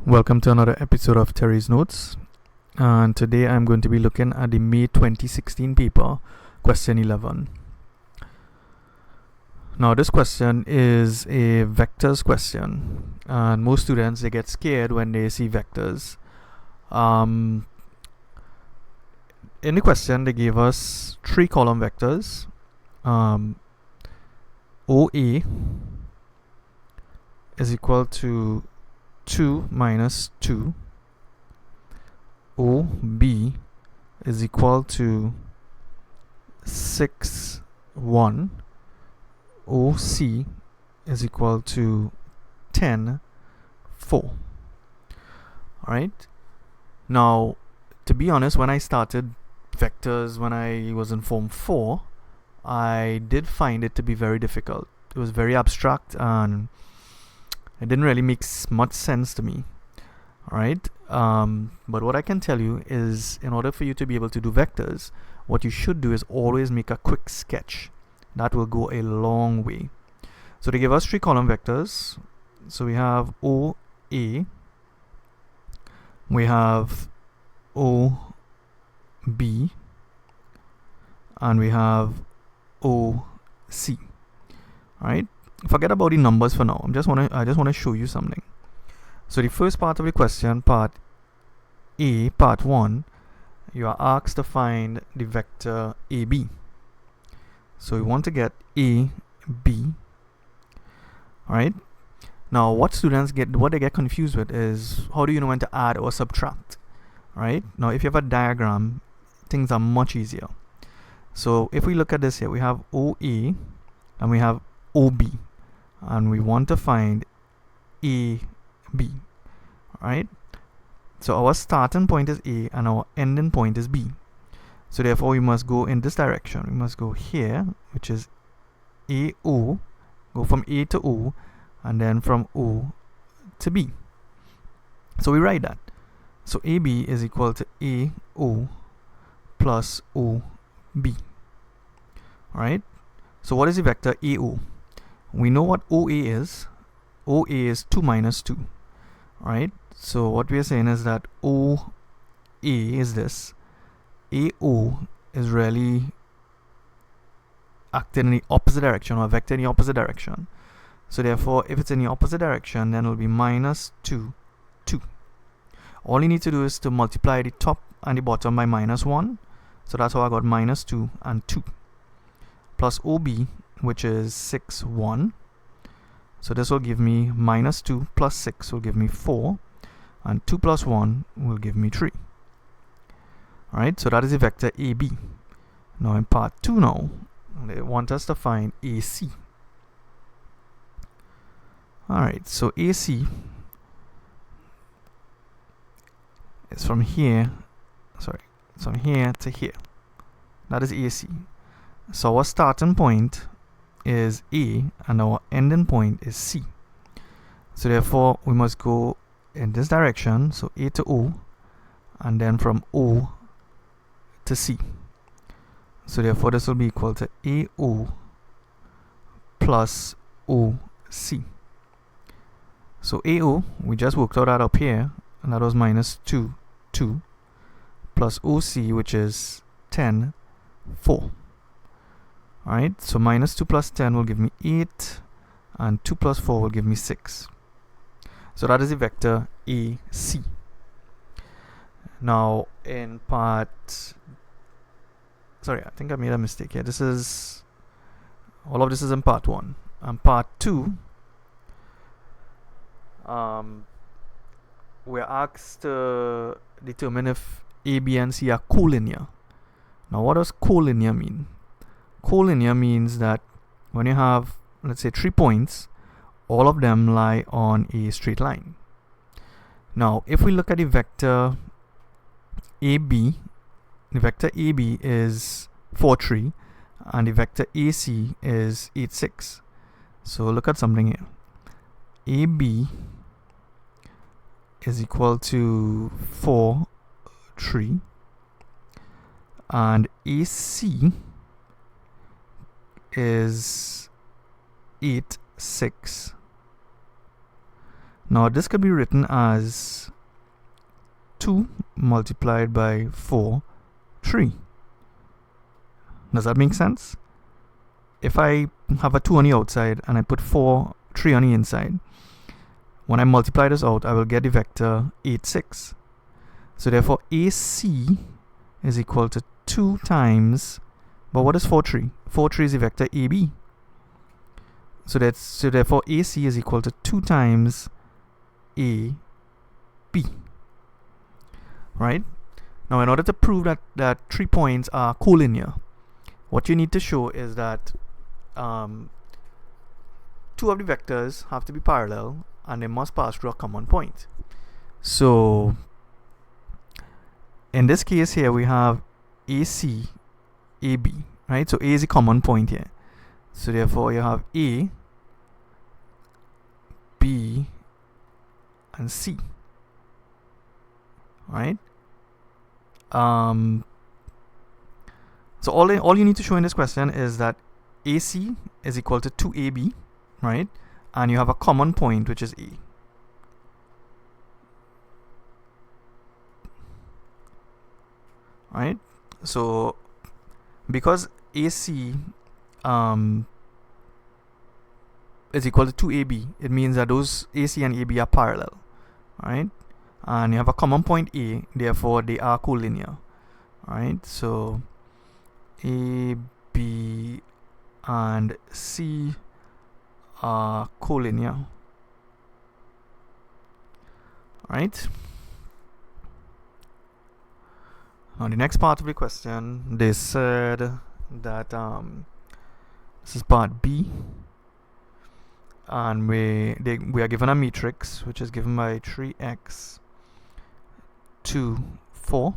Welcome to another episode of Terry's Notes, and today I'm going to be looking at the May 2016 paper, question 11. Now this question is a vectors question, and most students, they get scared when they see vectors. In the question, they gave us 3 column vectors. OA is equal to 2 minus 2. OB is equal to 6, 1. OC is equal to 10, 4. Alright. Now, to be honest, when I started vectors when I was in Form 4, I did find it to be very difficult. It was very abstract and it didn't really make much sense to me. Alright, but what I can tell you is, in order for you to be able to do vectors, what you should do is always make a quick sketch. That will go a long way. So they give us 3 column vectors. So we have OA, we have OB, and we have OC. Alright, forget about the numbers for now. I just want to show you something. So the first part of the question, part A, part 1, you are asked to find the vector AB. So we want to get AB. Alright. Now what they get confused with is, how do you know when to add or subtract? Right? Now if you have a diagram, things are much easier. So if we look at this here, we have OA and we have OB, and we want to find AB. Alright? So our starting point is A and our ending point is B. So therefore we must go in this direction. We must go here, which is AO, go from A to O, and then from O to B. So we write that. So AB is equal to AO plus OB. Alright? So what is the vector AO? We know what OA is. OA is 2 minus 2. Alright? So what we are saying is that OA is this. AO is really acting in the opposite direction, or vector in the opposite direction. So therefore, if it's in the opposite direction, then it will be minus 2, 2. All you need to do is to multiply the top and the bottom by minus 1. So that's how I got minus 2 and 2. Plus OB, which is 6, 1. So this will give me minus 2 plus 6 will give me 4. And 2 plus 1 will give me 3. Alright, so that is the vector AB. Now in part 2 now, they want us to find AC. Alright, so AC is from here to here. That is AC. So our starting point is A and our ending point is C. So therefore we must go in this direction, so A to O, and then from O to C. So therefore this will be equal to AO plus OC. So AO, we just worked out that up here, and that was minus 2, 2, plus OC, which is 10, 4. Alright, so minus 2 plus 10 will give me 8, and 2 plus 4 will give me 6. So that is the vector AC. Now in part, sorry, I think I made a mistake here. All of this is in part 1. And part 2, we're asked to determine if A, B, and C are collinear. Now what does collinear mean? Collinear means that when you have, let's say, 3 points, all of them lie on a straight line. Now if we look at the vector AB, the vector AB is 4, 3, and the vector AC is 8, 6. So look at something here. AB is equal to 4, 3, and AC is 8, 6. Now this could be written as 2 multiplied by 4, 3. Does that make sense? If I have a 2 on the outside and I put 3 on the inside, when I multiply this out, I will get the vector 8, 6. So therefore AC is equal to 2 times, but what is 4, 3? 4, 3 is the vector AB. So therefore AC is equal to 2 times AB. Right? Now in order to prove that 3 points are collinear, what you need to show is that 2 of the vectors have to be parallel and they must pass through a common point. So in this case here we have AC, AB, right? So A is a common point here. So therefore you have A, B, and C. Right? So all you need to show in this question is that AC is equal to 2AB, right? And you have a common point which is A. Right? So because AC is equal to 2AB, it means that those AC and AB are parallel, right? And you have a common point A, therefore they are collinear, right? So A, B, and C are collinear, right? Now the next part of the question, they said that this is part B, and we are given a matrix which is given by 3x 2, 4,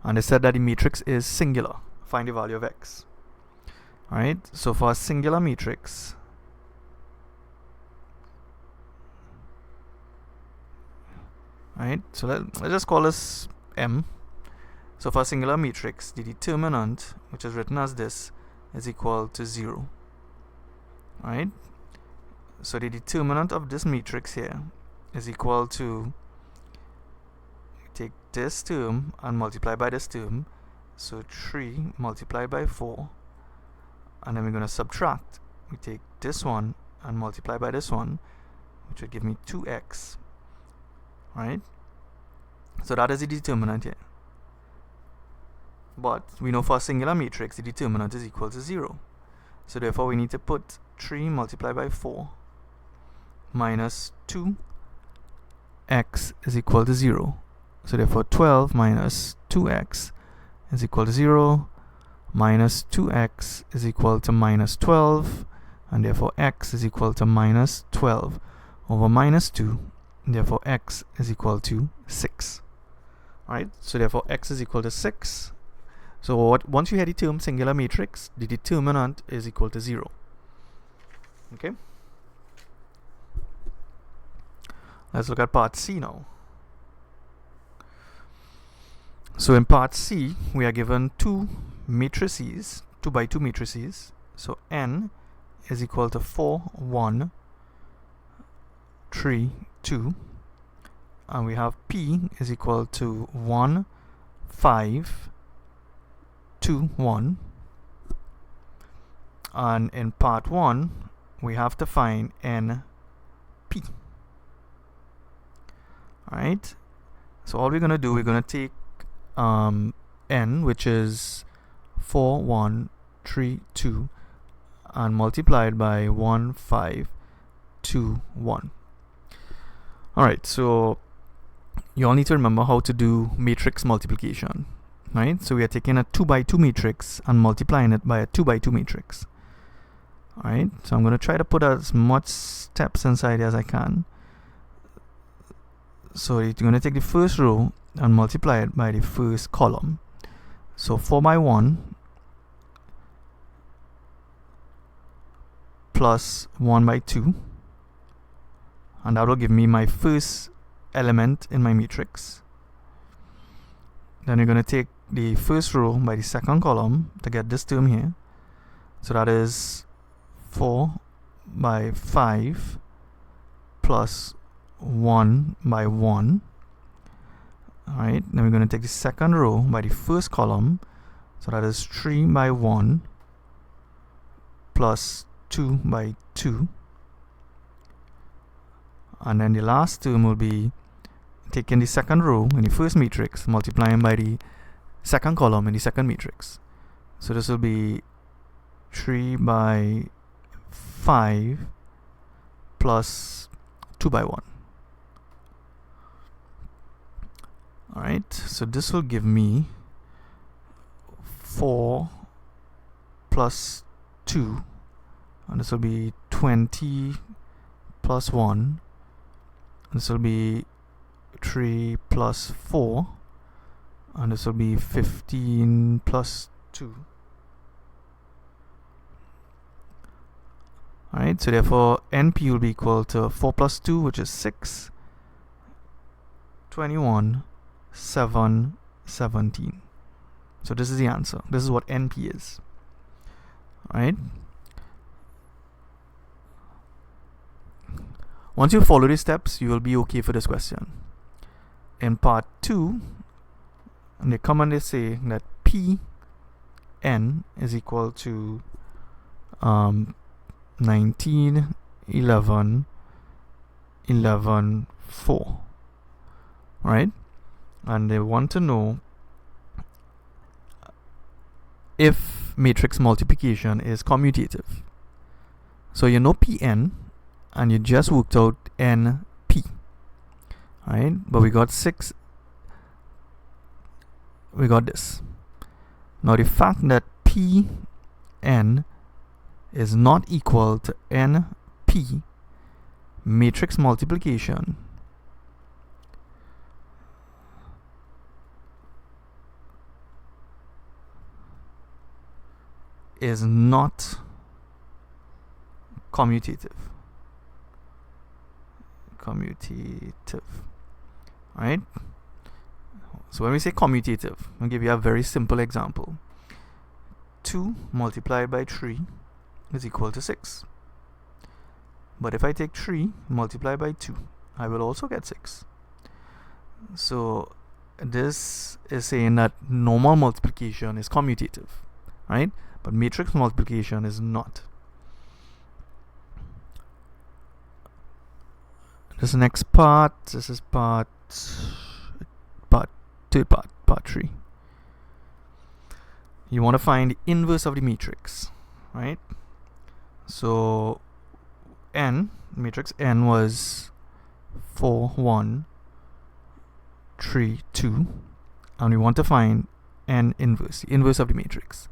and they said that the matrix is singular. Find the value of x. Alright, so for a singular matrix, right, so let's just call this M. So for a singular matrix, the determinant, which is written as this, is equal to 0. Right? So the determinant of this matrix here is equal to, take this term and multiply by this term. So 3 multiplied by 4. And then we're going to subtract. We take this one and multiply by this one, which would give me 2x. Right? So that is the determinant here. But we know for a singular matrix, the determinant is equal to 0. So therefore we need to put 3 multiplied by 4 minus 2x is equal to 0. So therefore 12 minus 2x is equal to 0. Minus 2x is equal to minus 12. And therefore x is equal to minus 12 over minus 2. Therefore x is equal to 6. Alright, so therefore x is equal to 6. So once you had the term singular matrix, the determinant is equal to 0. Okay. Let's look at part C now. So in part C, we are given 2 matrices, 2 by 2 matrices. So n is equal to 4, 1, 3, 2. And we have P is equal to 1, 5, 2, 1. And in part 1, we have to find NP. Alright, so all we're going to do, we're going to take n, which is 4, 1, 3, 2, and multiply it by 1, 5, 2, 1. Alright, so you all need to remember how to do matrix multiplication. Right, so we are taking a 2 by 2 matrix and multiplying it by a 2 by 2 matrix. Alright, so I'm going to try to put as much steps inside as I can. So you're going to take the first row and multiply it by the first column. So 4 by 1 plus 1 by 2, and that will give me my first element in my matrix. Then you're going to take the first row by the second column to get this term here. So that is 4 by 5 plus 1 by 1. Alright, then we're going to take the second row by the first column, so that is 3 by 1 plus 2 by 2. And then the last term will be taking the second row in the first matrix, multiplying by the second column in the second matrix. So this will be 3 by 5 plus 2 by 1. Alright, so this will give me 4 plus 2, and this will be 20 plus 1. This will be 3 plus 4, and this will be 15 plus 2. Alright, so therefore NP will be equal to 4 plus 2, which is 6, 21, 7, 17. So this is the answer. This is what NP is. Alright. Once you follow these steps, you will be okay for this question. In part 2, and they come and they say that Pn is equal to 19, 11, 11, 4. Right? And they want to know if matrix multiplication is commutative. So you know Pn, and you just worked out NP. Right? But we got 6. We got this. Now the fact that Pn is not equal to NP, matrix multiplication is not commutative. Right? So when we say commutative, I'll give you a very simple example. 2 multiplied by 3 is equal to 6. But if I take 3 multiplied by 2, I will also get 6. So this is saying that normal multiplication is commutative, right? But matrix multiplication is not. This next part, this is part 3. You want to find the inverse of the matrix, right? So n, matrix n was 4, 1, 3, 2, and we want to find n inverse, the inverse of the matrix.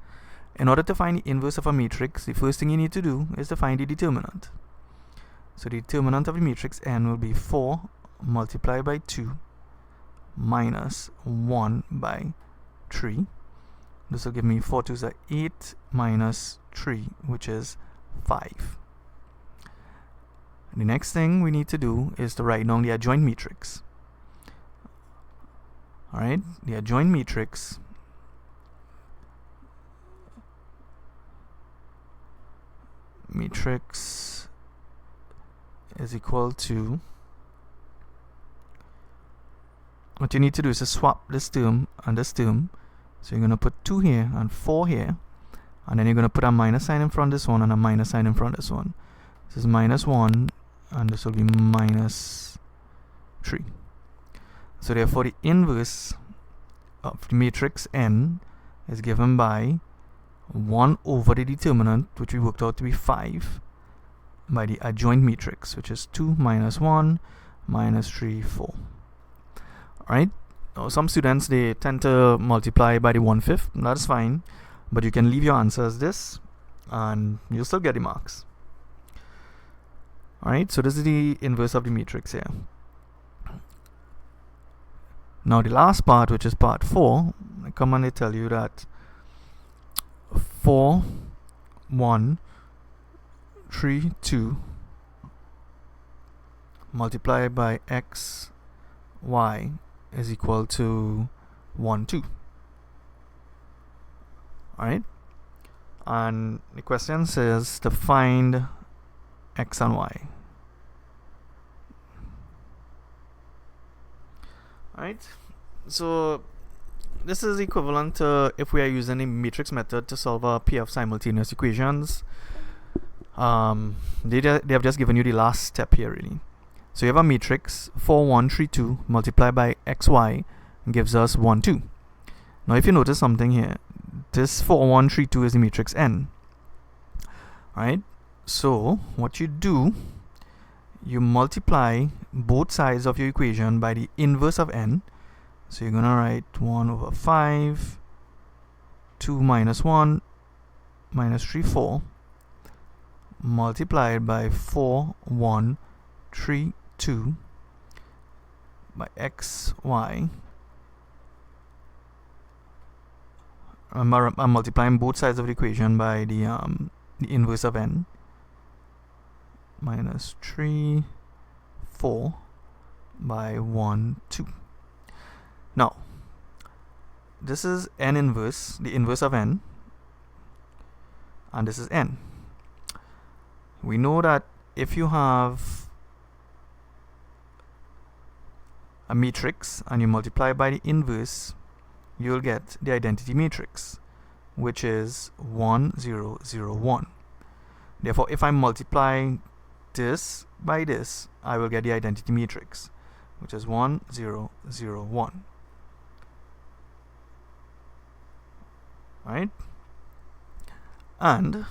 In order to find the inverse of a matrix, the first thing you need to do is to find the determinant. So the determinant of the matrix n will be 4 multiplied by 2 minus 1 by 3. This will give me 4 2s are 8 minus 3, which is 5. The next thing we need to do is to write down the adjoint matrix. Alright, the adjoint matrix is equal to, what you need to do is to swap this term and this term. So you're going to put 2 here and 4 here, and then you're going to put a minus sign in front of this one and a minus sign in front of this one. This is minus 1 and this will be minus 3. So therefore the inverse of the matrix n is given by 1 over the determinant, which we worked out to be 5, by the adjoint matrix, which is 2 minus 1 minus 3, 4. Alright, now some students, they tend to multiply by the 1/5. That's fine, but you can leave your answer as this and you'll still get the marks. Alright, so this is the inverse of the matrix here. Now the last part, which is part 4, I come and they tell you that 4, 1, 3, 2 multiplied by x, y is equal to 1, 2. Alright? And the question says to find x and y. Right, so this is equivalent to if we are using a matrix method to solve a pair of simultaneous equations. They have just given you the last step here, really. So you have a matrix 4 1 3 2 multiplied by xy gives us 1 2. Now if you notice something here, this 4 1 3 2 is the matrix n. Right, so what you do, you multiply both sides of your equation by the inverse of n. So you're gonna write 1 over 5, 2 minus 1 minus 3 4 multiplied by 4 1 3 2 by xy. I'm multiplying both sides of the equation by the inverse of n, minus 3 4 by 1 2. Now this is n inverse, the inverse of n, and this is n. We know that if you have a matrix and you multiply by the inverse, you'll get the identity matrix, which is 1 0 0 1. Therefore, if I multiply this by this, I will get the identity matrix, which is 1 0 0 1. Right? And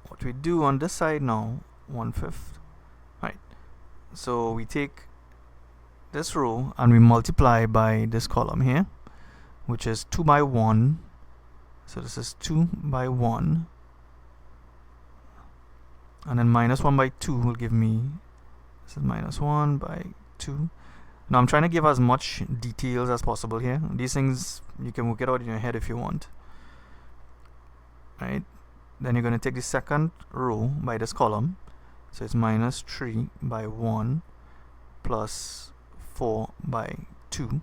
what we do on this side now, 1/5. Right? So we take this row and we multiply by this column here, which is 2 by 1. So this is 2 by 1. And then minus 1 by 2 will give me, this is minus 1 by 2. Now I'm trying to give as much details as possible here. These things you can work it out in your head if you want. Right? Then you're going to take the second row by this column. So it's minus 3 by 1 plus 4 by 2.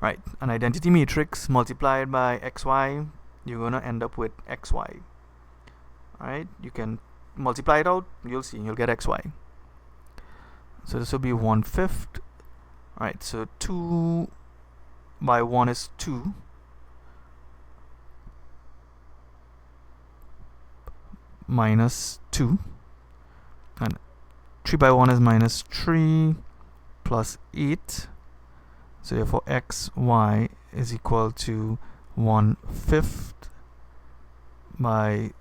Right, an identity matrix multiplied by xy, you're going to end up with xy. Right, you can multiply it out, you'll see, you'll get xy. So this will be 1/5. Right, so 2 by 1 is 2. Minus 2. And 3 by 1 is minus 3 plus 8. So therefore xy is equal to 1/5 by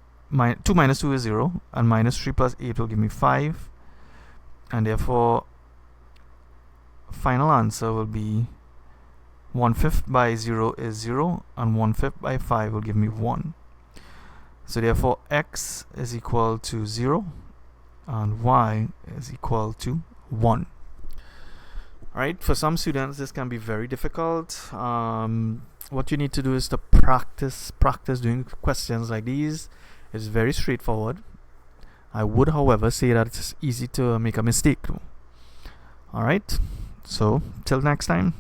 2 minus 2 is 0, and minus 3 plus 8 will give me 5, and therefore final answer will be 1/5 by 0 is 0, and 1/5 by 5 will give me 1. So therefore x is equal to 0 and y is equal to 1. Alright, for some students this can be very difficult. What you need to do is to practice doing questions like these. It's very straightforward. I would, however, say that it's easy to make a mistake. Alright, so till next time.